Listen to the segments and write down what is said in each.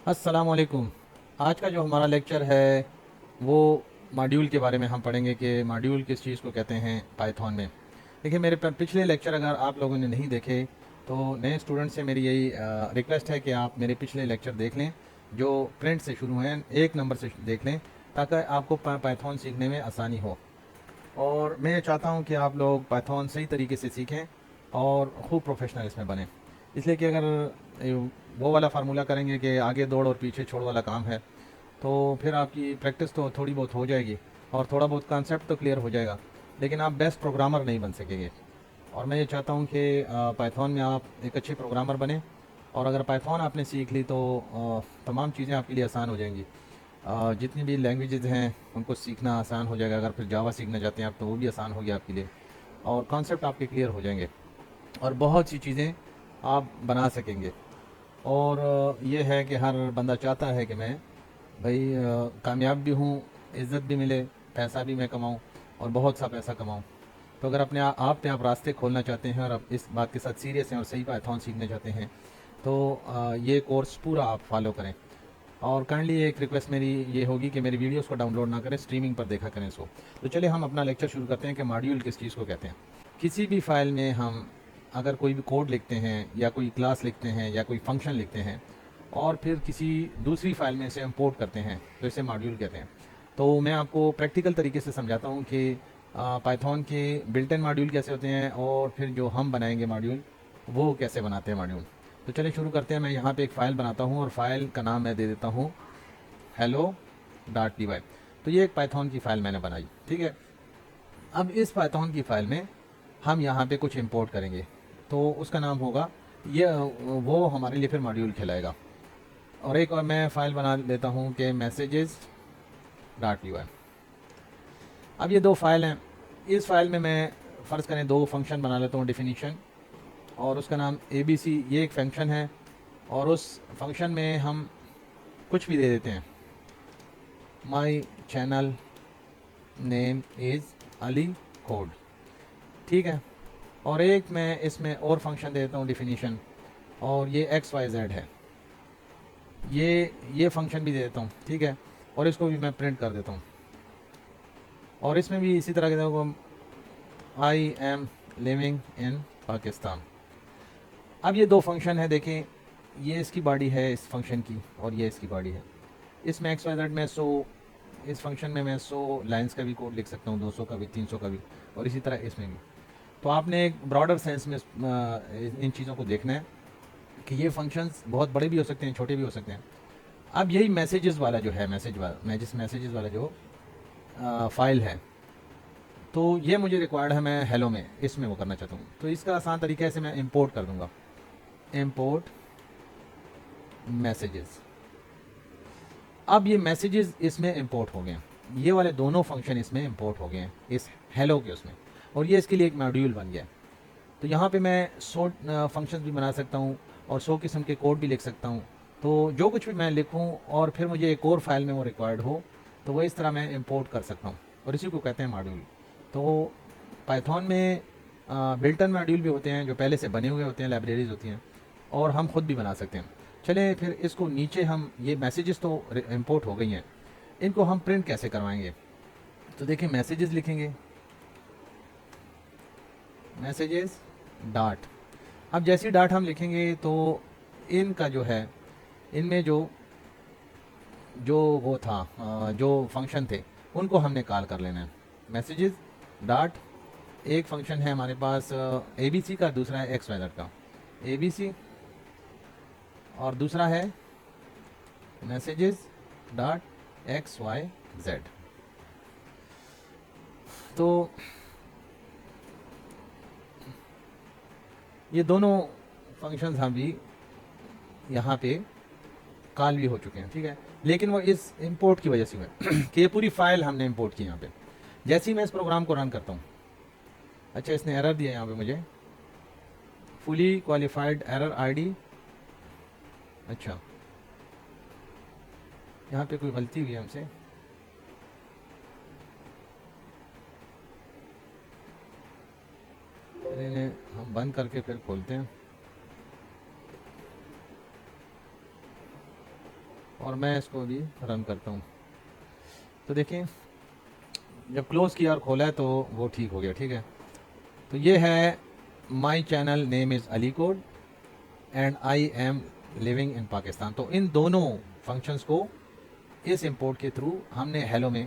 अस्सलामुअलैकुम। आज का जो हमारा लेक्चर है वो मॉड्यूल के बारे में हम पढ़ेंगे कि मॉड्यूल किस चीज़ को कहते हैं पाइथन में। देखिए मेरे पिछले लेक्चर अगर आप लोगों ने नहीं देखे तो नए स्टूडेंट से मेरी यही रिक्वेस्ट है कि आप मेरे पिछले लेक्चर देख लें जो प्रिंट से शुरू हैं, एक नंबर से देख लें ताकि आपको पाइथन सीखने में आसानी हो। और मैं ये चाहता हूँ कि आप लोग पाइथन सही तरीके से सीखें और खूब प्रोफेशनल इसमें बने। इसलिए कि अगर ए, वो वाला फार्मूला करेंगे कि आगे दौड़ और पीछे छोड़ वाला काम है तो फिर आपकी प्रैक्टिस तो थोड़ी बहुत हो जाएगी और थोड़ा बहुत कॉन्सेप्ट तो क्लियर हो जाएगा, लेकिन आप बेस्ट प्रोग्रामर नहीं बन सकेंगे। और मैं ये चाहता हूँ कि पाइथन में आप एक अच्छे प्रोग्रामर बने और अगर पाइथन आपने सीख ली तो तमाम चीज़ें आपके लिए आसान हो जाएंगी। जितनी भी लैंग्वेजेस हैं उनको सीखना आसान हो जाएगा। अगर फिर जावा सीखना चाहते हैं आप तो वो भी आसान हो गया आपके लिए और कॉन्सेप्ट आपके क्लियर हो जाएंगे और बहुत सी चीज़ें आप बना सकेंगे। और ये है कि हर बंदा चाहता है कि मैं भाई कामयाब भी हूँ, इज़्ज़त भी मिले, पैसा भी मैं कमाऊँ और बहुत सा पैसा कमाऊँ। तो अगर अपने आप पे आप रास्ते खोलना चाहते हैं और आप इस बात के साथ सीरियस हैं और सही पाइथन सीखना चाहते हैं तो ये कोर्स पूरा आप फॉलो करें। और काइंडली एक रिक्वेस्ट मेरी ये होगी कि मेरी वीडियोस को डाउनलोड ना करें, स्ट्रीमिंग पर देखा करें इसको। तो चलिए हम अपना लेक्चर शुरू करते हैं कि मॉड्यूल किस चीज़ को कहते हैं। किसी भी फाइल में हम अगर कोई भी कोड लिखते हैं या कोई क्लास लिखते हैं या कोई फंक्शन लिखते हैं और फिर किसी दूसरी फाइल में इसे इंपोर्ट करते हैं तो इसे मॉड्यूल कहते हैं। तो मैं आपको प्रैक्टिकल तरीके से समझाता हूँ कि पाइथन के बिल्ट इन मॉड्यूल कैसे होते हैं और फिर जो हम बनाएंगे मॉड्यूल वो कैसे बनाते हैं मॉड्यूल। तो चलिए शुरू करते हैं। मैं यहाँ पे एक फ़ाइल बनाता हूँ और फाइल का नाम मैं दे देता हूँ hello.py। तो ये एक पाइथन की फ़ाइल मैंने बनाई, ठीक है। अब इस पाइथन की फ़ाइल में हम यहाँ पे कुछ इंपोर्ट करेंगे तो उसका नाम होगा ये, वो हमारे लिए फिर मॉड्यूल कहलाएगा। और एक और मैं फ़ाइल बना लेता हूँ कि messages.py। अब ये दो फाइल हैं। इस फाइल में मैं फ़र्ज़ करें दो फंक्शन बना लेता हूँ, डेफिनीशन और उसका नाम ABC, ये एक फंक्शन है और उस फंक्शन में हम कुछ भी दे देते हैं। My channel name is Ali code, ठीक है। और एक मैं इसमें और फंक्शन दे देता हूँ डेफिनीशन और ये XYZ है, ये फंक्शन भी दे देता हूँ, ठीक है। और इसको भी मैं प्रिंट कर देता हूँ और इसमें भी इसी तरह के I am living in Pakistan. अब ये दो फंक्शन है, देखें ये इसकी बॉडी है इस फंक्शन की और ये इसकी बॉडी है। इसमें XYZ में 100, इस फंक्शन में मैं 100 लाइंस का भी कोड लिख सकता हूँ, 200 का भी, 300 का भी, और इसी तरह इसमें भी। तो आपने एक ब्रॉडर सेंस में इन चीज़ों को देखना है कि ये फंक्शंस बहुत बड़े भी हो सकते हैं, छोटे भी हो सकते हैं। अब यही मैसेजेस वाला जो है, मैसेजेस वाला जो फाइल है तो ये मुझे रिक्वायर्ड है, मैं हेलो में इसमें वो करना चाहता हूँ। तो इसका आसान तरीका है, मैं इंपोर्ट कर दूंगा, इंपोर्ट मैसेजेस। अब ये मैसेजेस इसमें इंपोर्ट हो गए हैं, ये वाले दोनों फंक्शन इसमें इंपोर्ट हो गए हैं इस हेलो के उसमें, और ये इसके लिए एक मॉड्यूल बन गया है। तो यहाँ पे मैं 100 फंक्शंस भी बना सकता हूँ और 100 किस्म के कोड भी लिख सकता हूँ। तो जो कुछ भी मैं लिखूँ और फिर मुझे एक और फाइल में वो रिक्वायर्ड हो तो वो इस तरह मैं इंपोर्ट कर सकता हूँ और इसी को कहते हैं मॉड्यूल। तो पाइथन में बिल्ट इन मॉड्यूल भी होते हैं जो पहले से बने हुए होते हैं, लाइब्रेरीज होती हैं, और हम खुद भी बना सकते हैं। चले फिर इसको नीचे हम, ये मैसेजेस तो इंपोर्ट हो गई हैं, इनको हम प्रिंट कैसे करवाएंगे। तो देखिए मैसेजेस लिखेंगे, मैसेजेस डॉट। अब जैसी डाट हम लिखेंगे तो इनका जो है, इनमें जो जो वो था जो फंक्शन थे उनको हमने कॉल कर लेना है। मैसेजेस डॉट, एक फंक्शन है हमारे पास ABC का, दूसरा है XYZ का, ABC, और दूसरा है मैसेजेस डॉट XYZ। तो ये दोनों फंक्शंस हम भी यहाँ पे कॉल भी हो चुके हैं, ठीक है। लेकिन वो इस इंपोर्ट की वजह से हुए कि ये पूरी फाइल हमने इंपोर्ट की यहाँ पे। जैसे ही मैं इस प्रोग्राम को रन करता हूँ, अच्छा इसने एरर दिया यहाँ पे मुझे, फुली क्वालिफाइड एरर आईडी। अच्छा यहाँ पे कोई गलती हुई है हमसे, इन्हें हम बंद करके फिर खोलते हैं। और मैं इसको भी रन करता हूँ। तो देखिए जब क्लोज़ किया और खोला है तो वो ठीक हो गया। ठीक है, तो ये है my channel name is Ali code and I am living in Pakistan. तो इन दोनों फंक्शंस को इस इंपोर्ट के थ्रू हमने हेलो में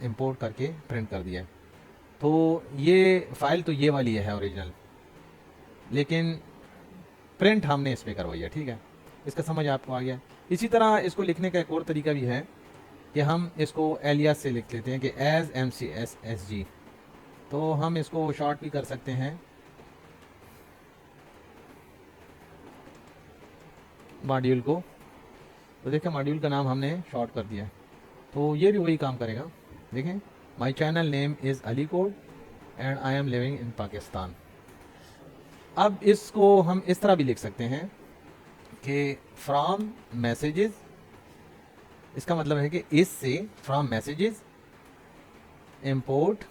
इंपोर्ट करके प्रिंट कर दिया है। तो ये फ़ाइल तो ये वाली है ओरिजिनल, लेकिन प्रिंट हमने इस पर करवाई है। ठीक है, इसका समझ आपको आ गया। इसी तरह इसको लिखने का एक और तरीका भी है कि हम इसको एलियास से लिख लेते हैं कि एज MCSSG। तो हम इसको शॉर्ट भी कर सकते हैं मॉड्यूल को। तो देखें मॉड्यूल का नाम हमने शॉर्ट कर दिया है, तो ये भी वही काम करेगा। देखें my channel name is Ali code and I am living in Pakistan. अब इसको हम इस तरह भी लिख सकते हैं कि फ्रॉम मैसेजेस, इसका मतलब है कि इससे फ्रॉम मैसेजेस इंपोर्ट।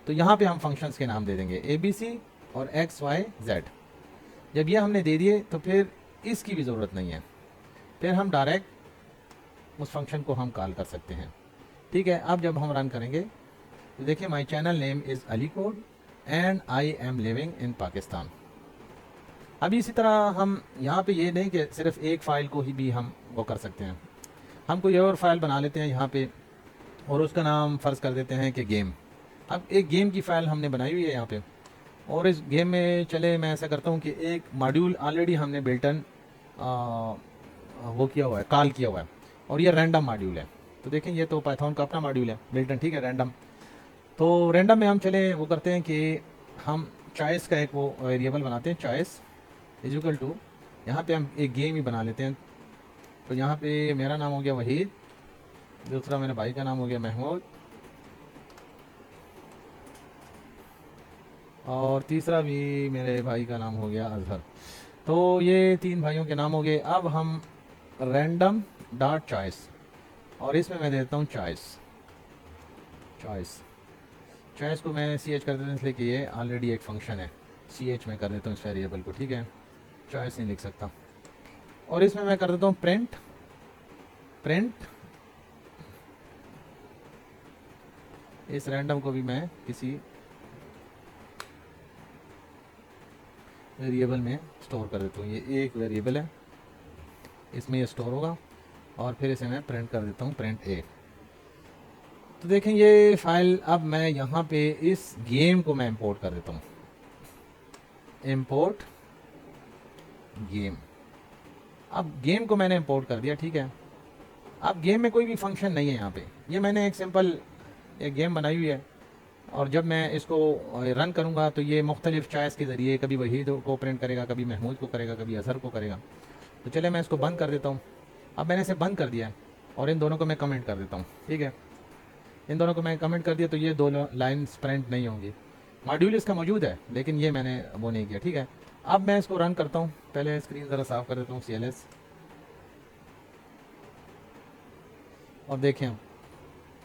तो यहाँ पे हम फंक्शंस के नाम दे देंगे ABC और XYZ। जब ये हमने दे दिए तो फिर इसकी भी ज़रूरत नहीं है, फिर हम डायरेक्ट उस फंक्शन को हम कॉल कर सकते हैं। ठीक है, अब जब हम रन करेंगे तो देखिए my channel name is Ali code and I am living in Pakistan. अभी इसी तरह हम यहाँ पे ये नहीं कि सिर्फ एक फ़ाइल को ही भी हम वो कर सकते हैं। हम कोई और फाइल बना लेते हैं यहाँ पे और उसका नाम फ़र्ज़ कर देते हैं कि गेम। अब एक गेम की फ़ाइल हमने बनाई हुई है यहाँ पे, और इस गेम में चले मैं ऐसा करता हूँ कि एक मॉड्यूल ऑलरेडी हमने बिल्टन वो किया हुआ है, कॉल किया हुआ है, और ये रैंडम मॉड्यूल है। तो देखें ये तो पाइथन का अपना मॉड्यूल है बिल्टन। ठीक है, रैंडम। तो रैंडम में हम चले वो करते हैं कि हम चॉइस का एक वो वेरिएबल बनाते हैं, चॉइस इज इक्वल टू, यहाँ पे हम एक गेम ही बना लेते हैं। तो यहाँ पे मेरा नाम हो गया वहीद, दूसरा मेरे भाई का नाम हो गया महमूद, और तीसरा भी मेरे भाई का नाम हो गया अजहर। तो ये 3 भाइयों के नाम हो गए। अब हम रैंडम डॉट चॉइस, और इसमें मैं देता हूँ चॉइस। चॉइस को मैं CH कर देता हूँ इसलिए कि ये ऑलरेडी एक फंक्शन है। CH में कर देता हूँ इस वेरिएबल को। ठीक है, चॉइस नहीं लिख सकता। और इसमें मैं कर देता हूँ प्रिंट इस रैंडम को भी मैं किसी वेरिएबल में स्टोर कर देता हूँ। ये एक वेरिएबल है, इसमें ये स्टोर होगा, और फिर इसे मैं प्रिंट कर देता हूँ प्रिंट A। तो देखें ये फाइल, अब मैं यहाँ पे इस गेम को मैं इंपोर्ट कर देता हूँ, इंपोर्ट गेम। अब गेम को मैंने इंपोर्ट कर दिया। ठीक है, अब गेम में कोई भी फंक्शन नहीं है यहाँ पे, ये मैंने एक सिंपल एक गेम बनाई हुई है, और जब मैं इसको रन करूँगा तो ये मुख्तलिफ चॉइस के ज़रिए कभी वहीद को प्रिंट करेगा, कभी महमूद को करेगा, कभी अजहर को करेगा। तो चले मैं इसको बंद कर देता हूँ। अब मैंने इसे बंद कर दिया है और इन दोनों को मैं कमेंट कर देता हूँ। ठीक है, इन दोनों को मैं कमेंट कर दिया तो ये 2 लाइन्स प्रिंट नहीं होंगी। मॉड्यूल इसका मौजूद है लेकिन ये मैंने वो नहीं किया। ठीक है, अब मैं इसको रन करता हूँ। पहले स्क्रीन ज़रा साफ़ कर देता हूँ CLS, और देखें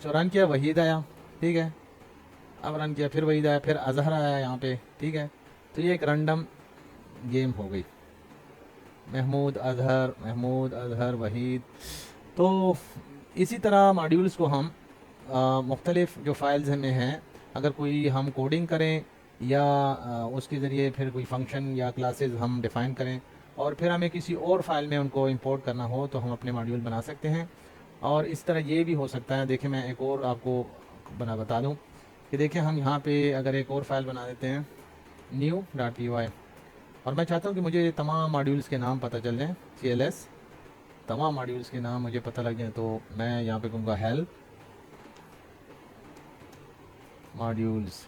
जो रन किया वहीद आया। ठीक है, अब रन किया फिर वहीद आया, फिर अजहर आया यहाँ पे। ठीक है, तो ये एक रैंडम गेम हो गई, महमूद अजहर वहीद। तो इसी तरह मॉड्यूल्स को हम मुख्तलिफ जो फाइल्स में हैं, अगर कोई हम कोडिंग करें या उसके ज़रिए फिर कोई फंक्शन या क्लासेस हम डिफ़ाइन करें और फिर हमें किसी और फाइल में उनको इंपोर्ट करना हो तो हम अपने मॉड्यूल बना सकते हैं। और इस तरह ये भी हो सकता है। देखिए मैं एक और आपको बता दूं कि देखिए हम यहाँ पे अगर एक और फाइल बना देते हैं new.py, और मैं चाहता हूँ कि मुझे तमाम मॉड्यूल्स के नाम पता चल जाएँ, CLS तमाम मॉड्यूल्स के नाम मुझे पता लग जाए। तो मैं यहाँ पे कहूँगा हेल्प मॉड्यूल्स।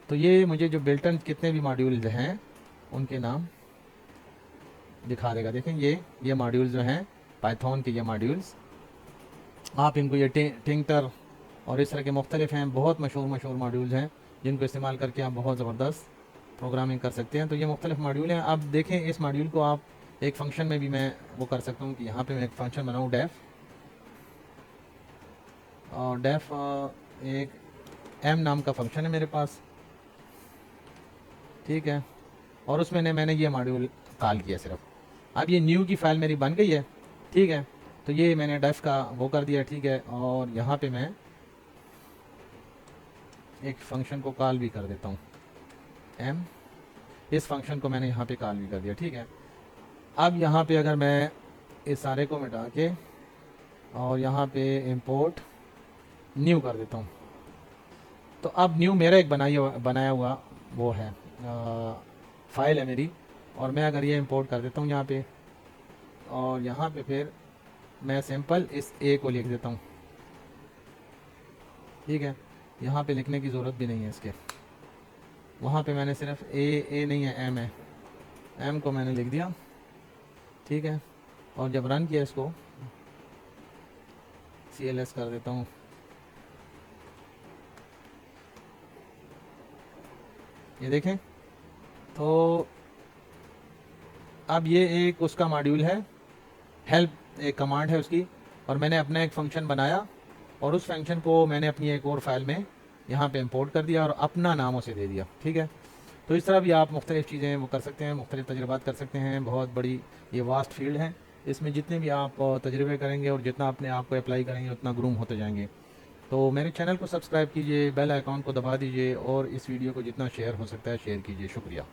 तो ये मुझे जो बिल्टन कितने भी मॉड्यूल्स हैं उनके नाम दिखा देगा। देखें ये मॉड्यूल्स जो हैं पाइथन के, ये मॉड्यूल्स आप इनको, ये टिंकर और इस तरह के मुख्तलिफ हैं, बहुत मशहूर मॉड्यूल्स हैं जिनको इस्तेमाल करके आप बहुत ज़बरदस्त प्रोग्रामिंग कर सकते हैं। तो ये मुख्तलिफ मॉड्यूल हैं। अब देखें इस मॉड्यूल को आप एक फ़ंक्शन में भी मैं वो कर सकता हूँ कि यहाँ पे मैं एक फ़ंक्शन बनाऊँ डेफ, और डेफ एक m नाम का फ़ंक्शन है मेरे पास। ठीक है, और उसमें मैंने ये मॉड्यूल कॉल किया सिर्फ। अब ये न्यू की फ़ाइल मेरी बन गई है, ठीक है, तो ये मैंने डेफ का वो कर दिया, ठीक है। और यहाँ पे मैं एक फंक्शन को कॉल भी कर देता हूँ, एम, इस फंक्शन को मैंने यहाँ पे कॉल भी कर दिया, ठीक है। अब यहाँ पे अगर मैं इस सारे को मिटा के और यहाँ पे इंपोर्ट न्यू कर देता हूँ, तो अब न्यू मेरा एक बनाया हुआ वो है, फाइल है मेरी। और मैं अगर ये इंपोर्ट कर देता हूँ यहाँ पे, और यहाँ पे फिर मैं सिंपल इस ए को लिख देता हूँ, ठीक है। यहाँ पे लिखने की ज़रूरत भी नहीं है इसके, वहाँ पे मैंने सिर्फ ए नहीं है, एम है, एम को मैंने लिख दिया, ठीक है। और जब रन किया इसको, CLS कर देता हूँ, ये देखें। तो अब ये एक उसका मॉड्यूल है, हेल्प एक कमांड है उसकी, और मैंने अपना एक फंक्शन बनाया और उस फंक्शन को मैंने अपनी एक और फाइल में यहाँ पे इंपोर्ट कर दिया और अपना नाम उसे दे दिया, ठीक है। तो इस तरह भी आप मुख्तलिफ़ चीज़ें वो कर सकते हैं, मुख्तलिफ़ तजुर्बात कर सकते हैं। बहुत बड़ी ये वास्ट फील्ड है, इसमें जितने भी आप तजुर्बे करेंगे और जितना अपने आप को अप्लाई करेंगे उतना ग्रूम होते जाएंगे। तो मेरे चैनल को सब्सक्राइब कीजिए, बेल आइकॉन को दबा दीजिए और इस वीडियो को जितना शेयर हो सकता है शेयर कीजिए। शुक्रिया।